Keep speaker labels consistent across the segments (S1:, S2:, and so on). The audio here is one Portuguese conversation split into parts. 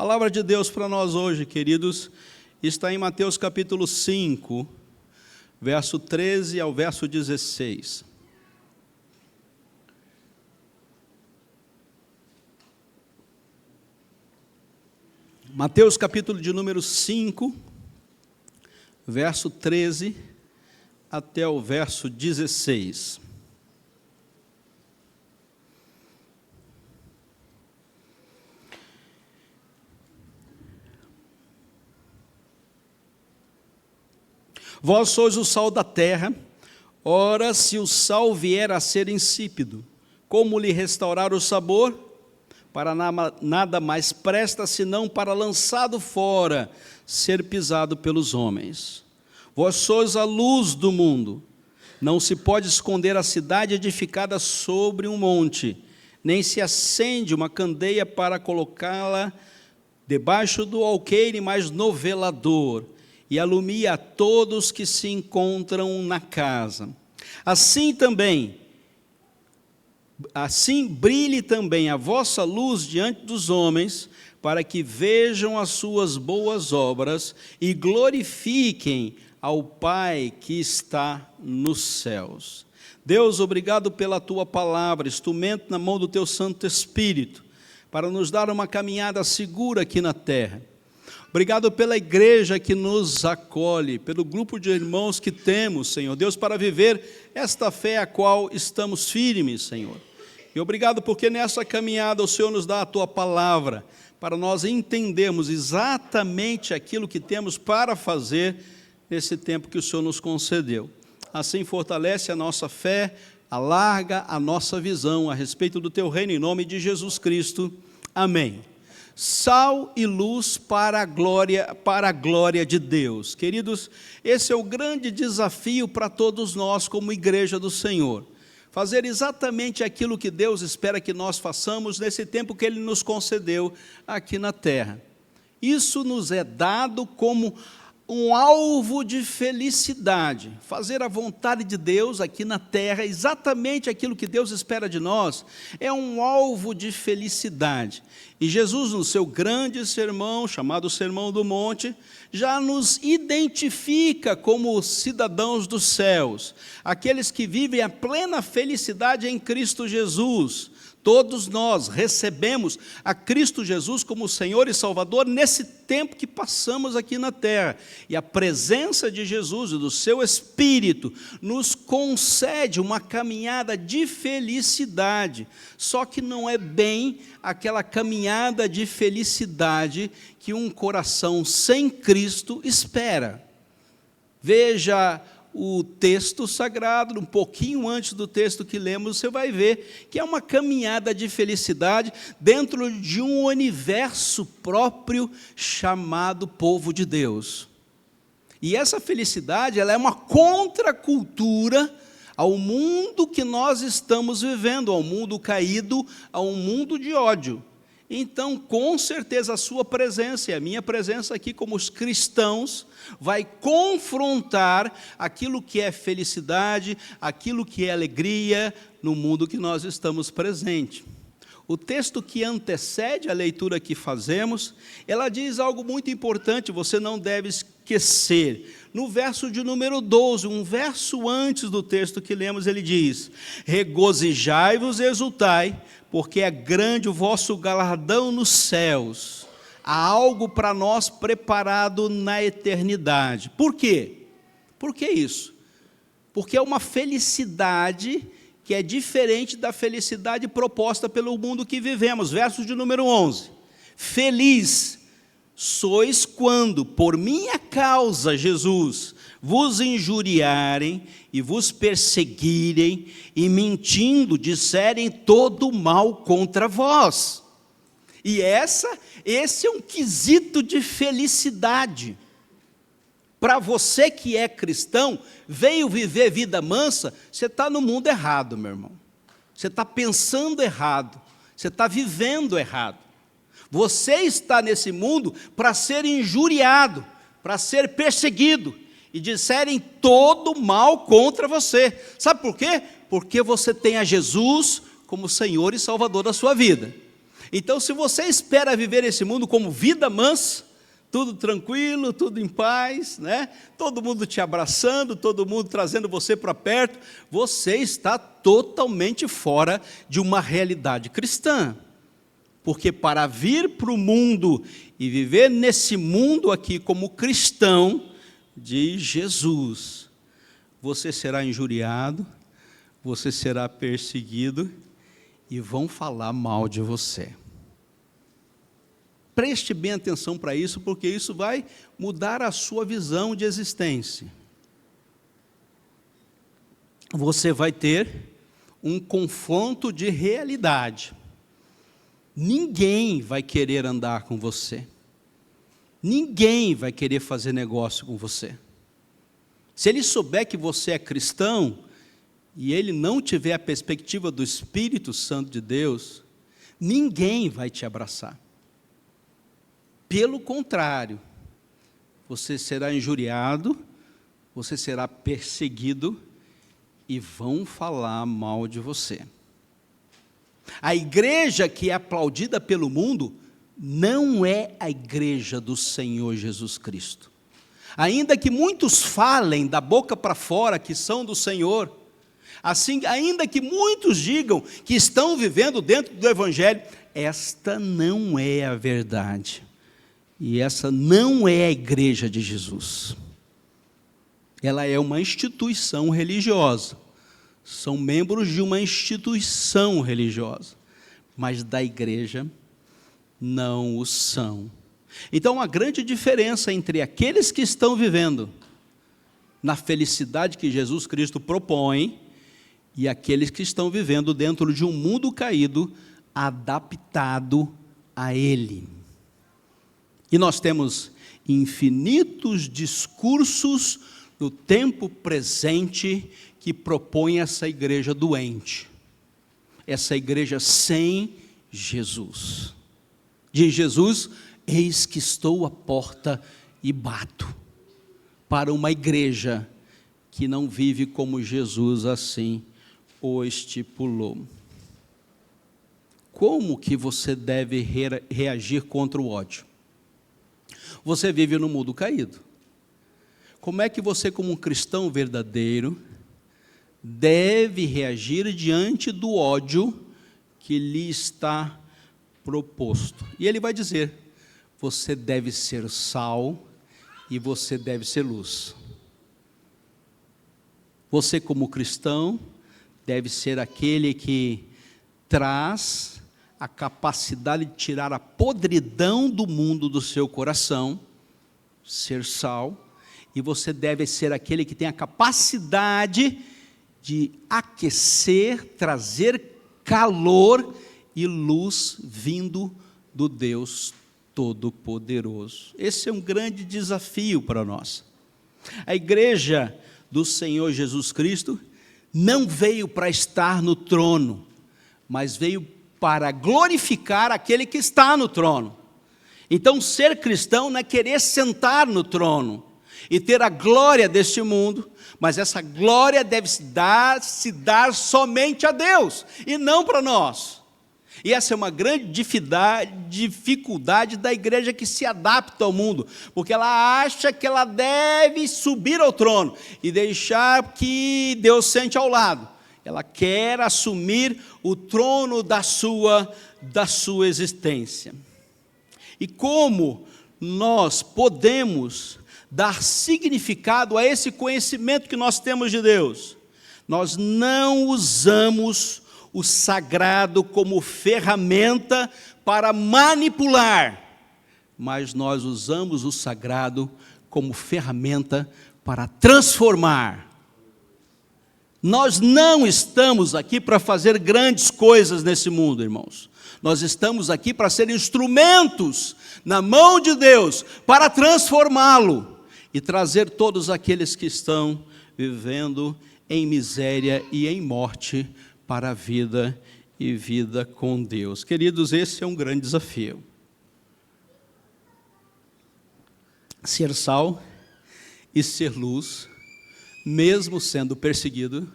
S1: Palavra de Deus para nós hoje, queridos, está em Mateus capítulo 5, verso 13 ao verso 16. Mateus capítulo de número 5, verso 13 até o verso 16. Vós sois o sal da terra. Ora, se o sal vier a ser insípido, como lhe restaurar o sabor? Para nada mais presta, senão para, lançado fora, ser pisado pelos homens. Vós sois a luz do mundo. Não se pode esconder a cidade edificada sobre um monte, nem se acende uma candeia para colocá-la debaixo do alqueire, mas no velador, e alumia a todos que se encontram na casa. Assim brilhe também a vossa luz diante dos homens, para que vejam as suas boas obras e glorifiquem ao Pai que está nos céus. Deus, obrigado pela Tua palavra, instrumento na mão do Teu Santo Espírito, para nos dar uma caminhada segura aqui na terra. Obrigado pela igreja que nos acolhe, pelo grupo de irmãos que temos, Senhor Deus, para viver esta fé a qual estamos firmes, Senhor. E obrigado porque nessa caminhada o Senhor nos dá a Tua palavra, para nós entendermos exatamente aquilo que temos para fazer nesse tempo que o Senhor nos concedeu. Assim fortalece a nossa fé, alarga a nossa visão a respeito do Teu reino, em nome de Jesus Cristo. Amém. Sal e luz para a glória de Deus. Queridos, esse é o grande desafio para todos nós como igreja do Senhor. Fazer exatamente aquilo que Deus espera que nós façamos nesse tempo que Ele nos concedeu aqui na terra. Isso nos é dado como um alvo de felicidade. Fazer a vontade de Deus aqui na terra, exatamente aquilo que Deus espera de nós, é um alvo de felicidade. E Jesus, no seu grande sermão, chamado Sermão do Monte, já nos identifica como cidadãos dos céus, aqueles que vivem a plena felicidade em Cristo Jesus. Todos nós recebemos a Cristo Jesus como Senhor e Salvador nesse tempo que passamos aqui na terra. E a presença de Jesus e do seu Espírito nos concede uma caminhada de felicidade. Só que não é bem aquela caminhada de felicidade que um coração sem Cristo espera. Veja o texto sagrado, um pouquinho antes do texto que lemos, você vai ver que é uma caminhada de felicidade dentro de um universo próprio chamado povo de Deus. E essa felicidade, ela é uma contracultura ao mundo que nós estamos vivendo, ao mundo caído, ao mundo de ódio. Então, com certeza, a sua presença e a minha presença aqui como os cristãos vai confrontar aquilo que é felicidade, aquilo que é alegria no mundo que nós estamos presentes. O texto que antecede a leitura que fazemos, ela diz algo muito importante, você não deve esquecer. No verso de número 12, um verso antes do texto que lemos, ele diz: regozijai-vos e exultai, porque é grande o vosso galardão nos céus. Há algo para nós preparado na eternidade. Por quê? Por que isso? Porque é uma felicidade que é diferente da felicidade proposta pelo mundo que vivemos. Verso de número 11. Feliz sois quando, por minha causa, Jesus, vos injuriarem e vos perseguirem e mentindo disserem todo mal contra vós. E esse é um quesito de felicidade. Para você que é cristão, veio viver vida mansa, você está no mundo errado, meu irmão. Você está pensando errado, você está vivendo errado. Você está nesse mundo para ser injuriado, para ser perseguido, e disserem todo mal contra você. Sabe por quê? Porque você tem a Jesus como Senhor e Salvador da sua vida. Então, se você espera viver esse mundo como vida mansa, tudo tranquilo, tudo em paz, né? Todo mundo te abraçando, todo mundo trazendo você para perto, você está totalmente fora de uma realidade cristã. Porque para vir para o mundo e viver nesse mundo aqui como cristão de Jesus, você será injuriado, você será perseguido e vão falar mal de você. Preste bem atenção para isso, porque isso vai mudar a sua visão de existência. Você vai ter um confronto de realidade. Ninguém vai querer andar com você. Ninguém vai querer fazer negócio com você. Se ele souber que você é cristão, e ele não tiver a perspectiva do Espírito Santo de Deus, ninguém vai te abraçar. Pelo contrário, você será injuriado, você será perseguido e vão falar mal de você. A igreja que é aplaudida pelo mundo não é a igreja do Senhor Jesus Cristo. Ainda que muitos falem da boca para fora que são do Senhor, assim, ainda que muitos digam que estão vivendo dentro do Evangelho, esta não é a verdade. E essa não é a igreja de Jesus. Ela é uma instituição religiosa. São membros de uma instituição religiosa. Mas da igreja não o são. Então, a grande diferença entre aqueles que estão vivendo na felicidade que Jesus Cristo propõe e aqueles que estão vivendo dentro de um mundo caído, adaptado a Ele. E nós temos infinitos discursos no tempo presente que propõem essa igreja doente, essa igreja sem Jesus. Diz Jesus: eis que estou à porta e bato, para uma igreja que não vive como Jesus assim o estipulou. Como que você deve reagir contra o ódio? Você vive no mundo caído. Como é que você, como um cristão verdadeiro, deve reagir diante do ódio que lhe está proposto? E ele vai dizer: você deve ser sal e você deve ser luz. Você, como cristão, deve ser aquele que traz a capacidade de tirar a podridão do mundo do seu coração, ser sal, e você deve ser aquele que tem a capacidade de aquecer, trazer calor e luz vindo do Deus Todo-Poderoso. Esse é um grande desafio para nós. A igreja do Senhor Jesus Cristo não veio para estar no trono, mas veio para glorificar aquele que está no trono. Então, ser cristão não é querer sentar no trono e ter a glória deste mundo, mas essa glória deve se dar somente a Deus e não para nós. E essa é uma grande dificuldade da igreja que se adapta ao mundo, porque ela acha que ela deve subir ao trono e deixar que Deus sente ao lado. Ela quer assumir o trono da sua existência. E como nós podemos dar significado a esse conhecimento que nós temos de Deus? Nós não usamos o sagrado como ferramenta para manipular, mas nós usamos o sagrado como ferramenta para transformar. Nós não estamos aqui para fazer grandes coisas nesse mundo, irmãos. Nós estamos aqui para ser instrumentos na mão de Deus, para transformá-lo e trazer todos aqueles que estão vivendo em miséria e em morte para a vida e vida com Deus. Queridos, esse é um grande desafio. Ser sal e ser luz, mesmo sendo perseguido,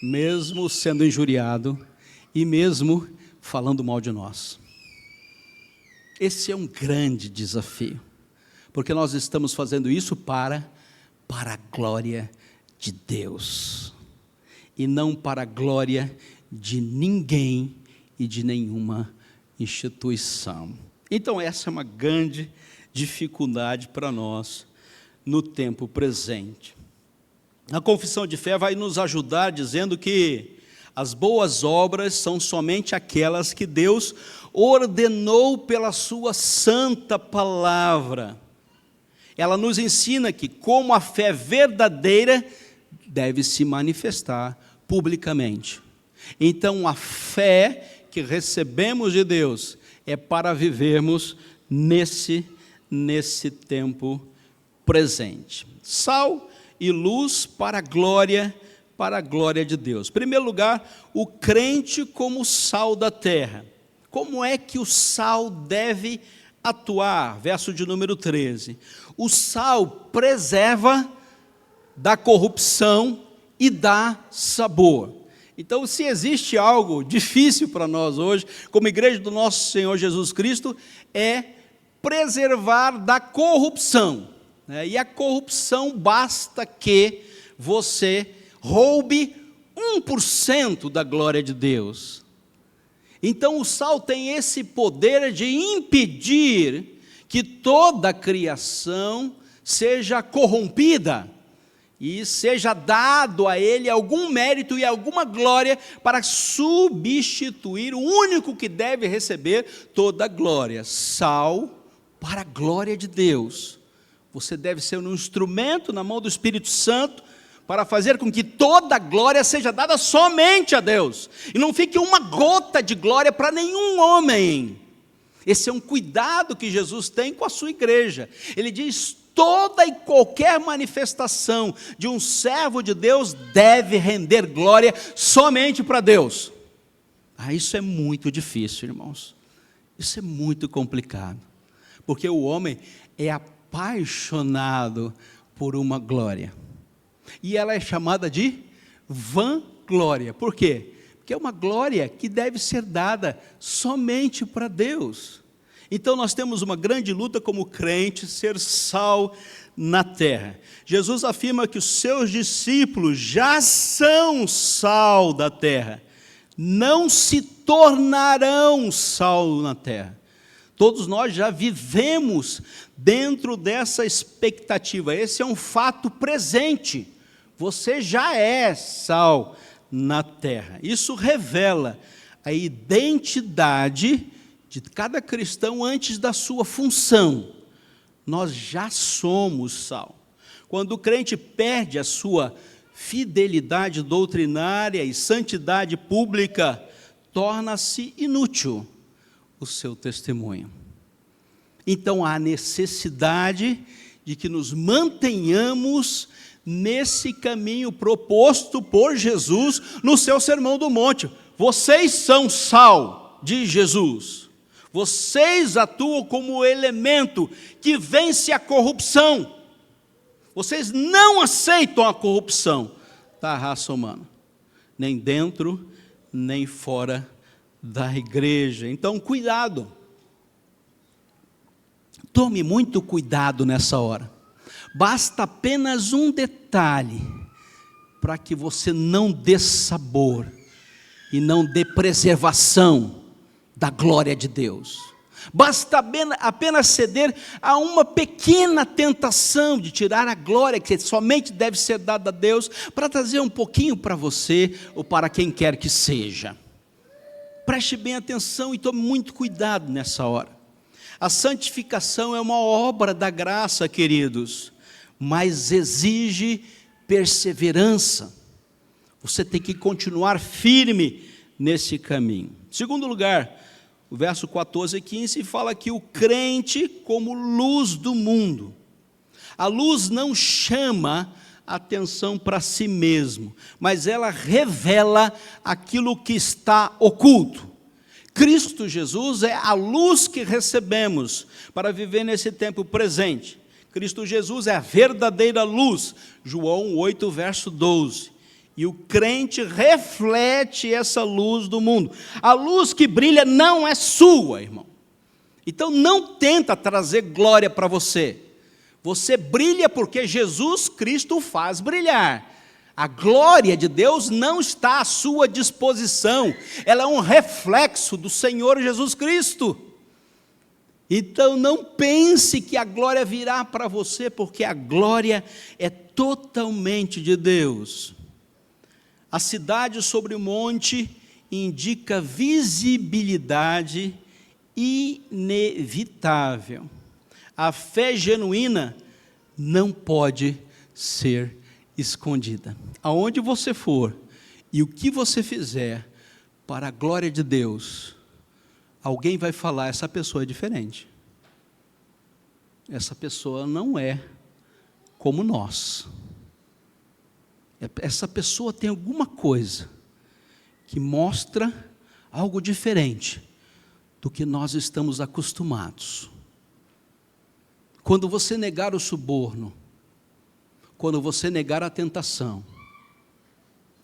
S1: mesmo sendo injuriado e mesmo falando mal de nós. Esse é um grande desafio, porque nós estamos fazendo isso para a glória de Deus, e não para a glória de ninguém e de nenhuma instituição. Então essa é uma grande dificuldade para nós no tempo presente. A confissão de fé vai nos ajudar dizendo que as boas obras são somente aquelas que Deus ordenou pela sua santa palavra. Ela nos ensina que como a fé verdadeira deve se manifestar publicamente. Então a fé que recebemos de Deus é para vivermos nesse tempo presente. Sal e luz para a glória de Deus. Em primeiro lugar, o crente como sal da terra. Como é que o sal deve atuar? Verso de número 13. O sal preserva da corrupção e dá sabor. Então, se existe algo difícil para nós hoje, como igreja do nosso Senhor Jesus Cristo, é preservar da corrupção. E a corrupção basta que você roube 1% da glória de Deus. Então o sal tem esse poder de impedir que toda a criação seja corrompida e seja dado a ele algum mérito e alguma glória para substituir o único que deve receber toda a glória. Sal para a glória de Deus. Você deve ser um instrumento na mão do Espírito Santo para fazer com que toda a glória seja dada somente a Deus, e não fique uma gota de glória para nenhum homem. Esse é um cuidado que Jesus tem com a sua igreja. Ele diz: toda e qualquer manifestação de um servo de Deus deve render glória somente para Deus. Isso é muito difícil, irmãos. Isso é muito complicado, porque o homem é apaixonado por uma glória. E ela é chamada de vanglória. Por quê? Porque é uma glória que deve ser dada somente para Deus. Então nós temos uma grande luta como crente, ser sal na terra. Jesus afirma que os seus discípulos já são sal da terra, não se tornarão sal na terra. Todos nós já vivemos dentro dessa expectativa. Esse é um fato presente. Você já é sal na terra. Isso revela a identidade de cada cristão antes da sua função. Nós já somos sal. Quando o crente perde a sua fidelidade doutrinária e santidade pública, torna-se inútil o seu testemunho. Então há necessidade de que nos mantenhamos nesse caminho proposto por Jesus no seu Sermão do Monte. Vocês são sal de Jesus. Vocês atuam como elemento que vence a corrupção. Vocês não aceitam a corrupção da raça humana, nem dentro, nem fora da igreja. Então, cuidado. Tome muito cuidado nessa hora. Basta apenas um detalhe para que você não dê sabor e não dê preservação da glória de Deus. Basta apenas ceder a uma pequena tentação de tirar a glória que somente deve ser dada a Deus, para trazer um pouquinho para você ou para quem quer que seja. Preste bem atenção e tome muito cuidado nessa hora. A santificação é uma obra da graça, queridos, mas exige perseverança. Você tem que continuar firme nesse caminho. Em segundo lugar, o verso 14 e 15 fala que o crente como luz do mundo. A luz não chama atenção para si mesmo, mas ela revela aquilo que está oculto. Cristo Jesus é a luz que recebemos para viver nesse tempo presente. Cristo Jesus é a verdadeira luz, João 8, verso 12. E o crente reflete essa luz do mundo. A luz que brilha não é sua, irmão. Então não tenta trazer glória para você. Você brilha porque Jesus Cristo o faz brilhar. A glória de Deus não está à sua disposição, ela é um reflexo do Senhor Jesus Cristo. Então não pense que a glória virá para você, porque a glória é totalmente de Deus. A cidade sobre o monte indica visibilidade inevitável. A fé genuína não pode ser escondida. Aonde você for e o que você fizer para a glória de Deus, alguém vai falar, essa pessoa é diferente. Essa pessoa não é como nós. Essa pessoa tem alguma coisa que mostra algo diferente do que nós estamos acostumados. Quando você negar o suborno, quando você negar a tentação,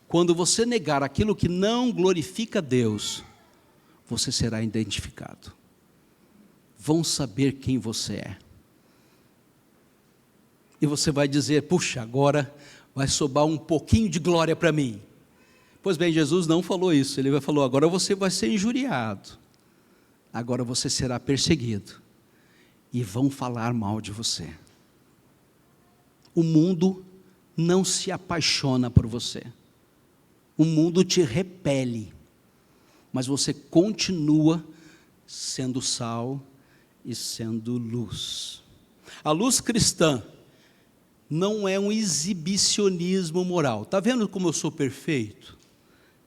S1: quando você negar aquilo que não glorifica a Deus, você será identificado. Vão saber quem você é. E você vai dizer, puxa, agora vai sobrar um pouquinho de glória para mim. Pois bem, Jesus não falou isso, ele falou, agora você vai ser injuriado, agora você será perseguido, e vão falar mal de você. O mundo não se apaixona por você, o mundo te repele, mas você continua sendo sal e sendo luz. A luz cristã não é um exibicionismo moral. Está vendo como eu sou perfeito?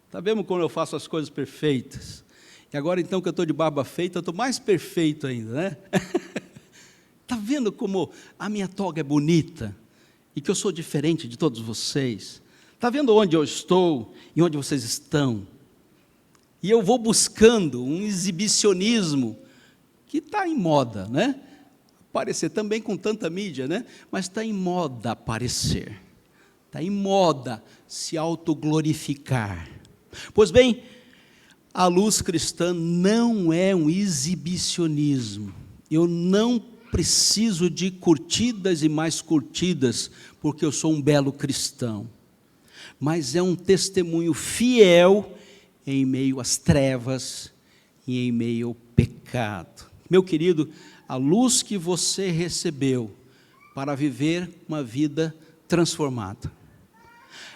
S1: Está vendo como eu faço as coisas perfeitas? E agora então que eu estou de barba feita, eu estou mais perfeito ainda, né? Está vendo como a minha toga é bonita? E que eu sou diferente de todos vocês? Está vendo onde eu estou e onde vocês estão? E eu vou buscando um exibicionismo que está em moda, né? Aparecer também com tanta mídia, né? Mas está em moda aparecer. Está em moda se autoglorificar. Pois bem, a luz cristã não é um exibicionismo. Eu não preciso de curtidas e mais curtidas, porque eu sou um belo cristão. Mas é um testemunho fiel em meio às trevas e em meio ao pecado. Meu querido, a luz que você recebeu para viver uma vida transformada,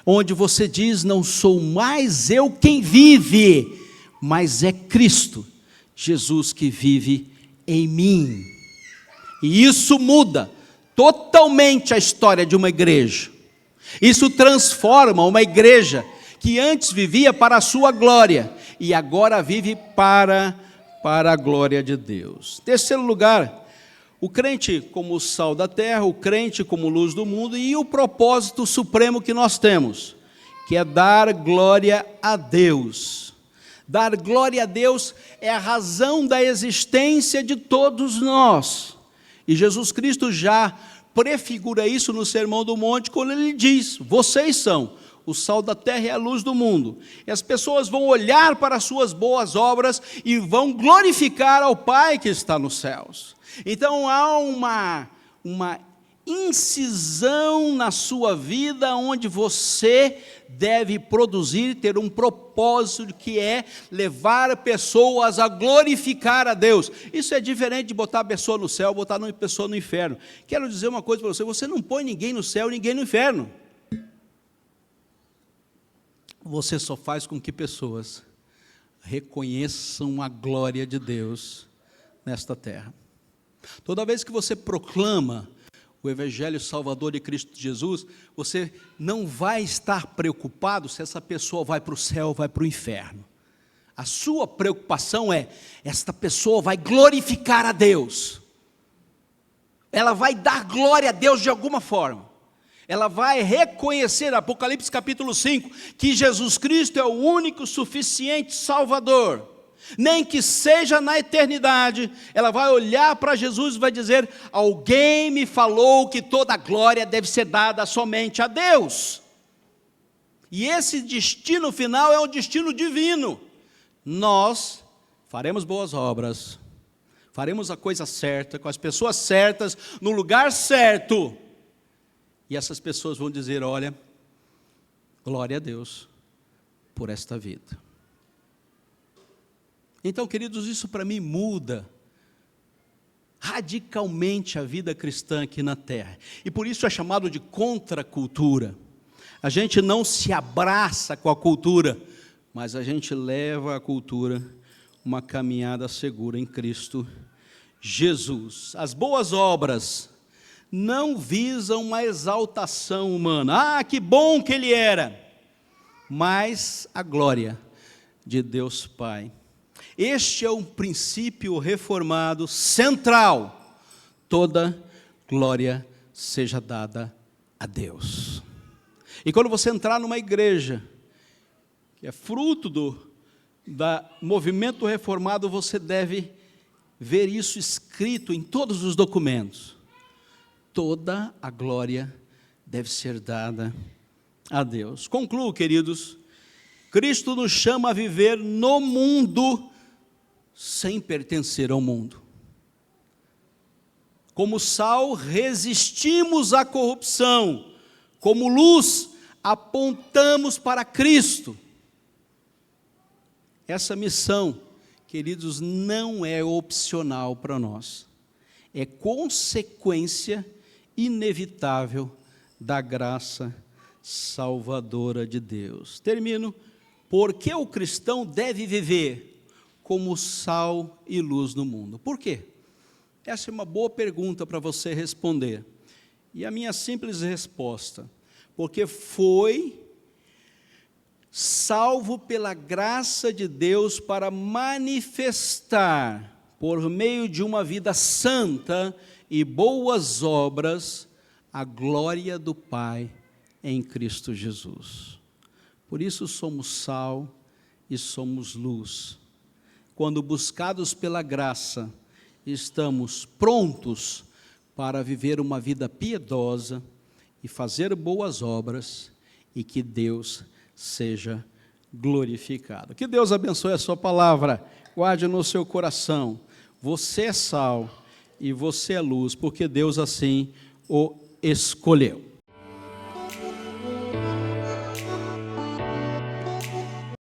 S1: onde você diz, não sou mais eu quem vive, mas é Cristo, Jesus que vive em mim. E isso muda totalmente a história de uma igreja. Isso transforma uma igreja que antes vivia para a sua glória e agora vive para a glória de Deus. Terceiro lugar, o crente como sal da terra, o crente como luz do mundo e o propósito supremo que nós temos, que é dar glória a Deus. Dar glória a Deus é a razão da existência de todos nós. E Jesus Cristo já prefigura isso no Sermão do Monte, quando ele diz, vocês são o sal da terra e a luz do mundo. E as pessoas vão olhar para as suas boas obras e vão glorificar ao Pai que está nos céus. Então há uma incisão na sua vida, onde você deve produzir, ter um propósito que é levar pessoas a glorificar a Deus. Isso é diferente de botar a pessoa no céu, botar a pessoa no inferno. Quero dizer uma coisa para você, você não põe ninguém no céu, ninguém no inferno. Você só faz com que pessoas reconheçam a glória de Deus nesta terra. Toda vez que você proclama o Evangelho Salvador de Cristo Jesus, você não vai estar preocupado se essa pessoa vai para o céu ou vai para o inferno. A sua preocupação é, esta pessoa vai glorificar a Deus. Ela vai dar glória a Deus de alguma forma. Ela vai reconhecer, Apocalipse capítulo 5, que Jesus Cristo é o único suficiente Salvador. Nem que seja na eternidade, ela vai olhar para Jesus e vai dizer, alguém me falou que toda a glória deve ser dada somente a Deus. E esse destino final é um destino divino. Nós faremos boas obras, faremos a coisa certa, com as pessoas certas, no lugar certo. E essas pessoas vão dizer: olha, glória a Deus por esta vida. Então, queridos, isso para mim muda radicalmente a vida cristã aqui na terra. E por isso é chamado de contracultura. A gente não se abraça com a cultura, mas a gente leva a cultura uma caminhada segura em Cristo Jesus. As boas obras não visam uma exaltação humana. Ah, que bom que ele era! Mas a glória de Deus Pai. Este é um princípio reformado central. Toda glória seja dada a Deus. E quando você entrar numa igreja, que é fruto do movimento reformado, você deve ver isso escrito em todos os documentos. Toda a glória deve ser dada a Deus. Concluo, queridos, Cristo nos chama a viver no mundo sem pertencer ao mundo. Como sal, resistimos à corrupção. Como luz, apontamos para Cristo. Essa missão, queridos, não é opcional para nós. É consequência inevitável da graça salvadora de Deus. Termino. Por que o cristão deve viver como sal e luz no mundo? Por quê? Essa é uma boa pergunta para você responder. E a minha simples resposta: porque foi salvo pela graça de Deus para manifestar, por meio de uma vida santa e boas obras, a glória do Pai em Cristo Jesus. Por isso somos sal e somos luz. Quando buscados pela graça, estamos prontos para viver uma vida piedosa e fazer boas obras, e que Deus seja glorificado. Que Deus abençoe a sua palavra, guarde no seu coração. Você é sal e você é luz, porque Deus assim o escolheu.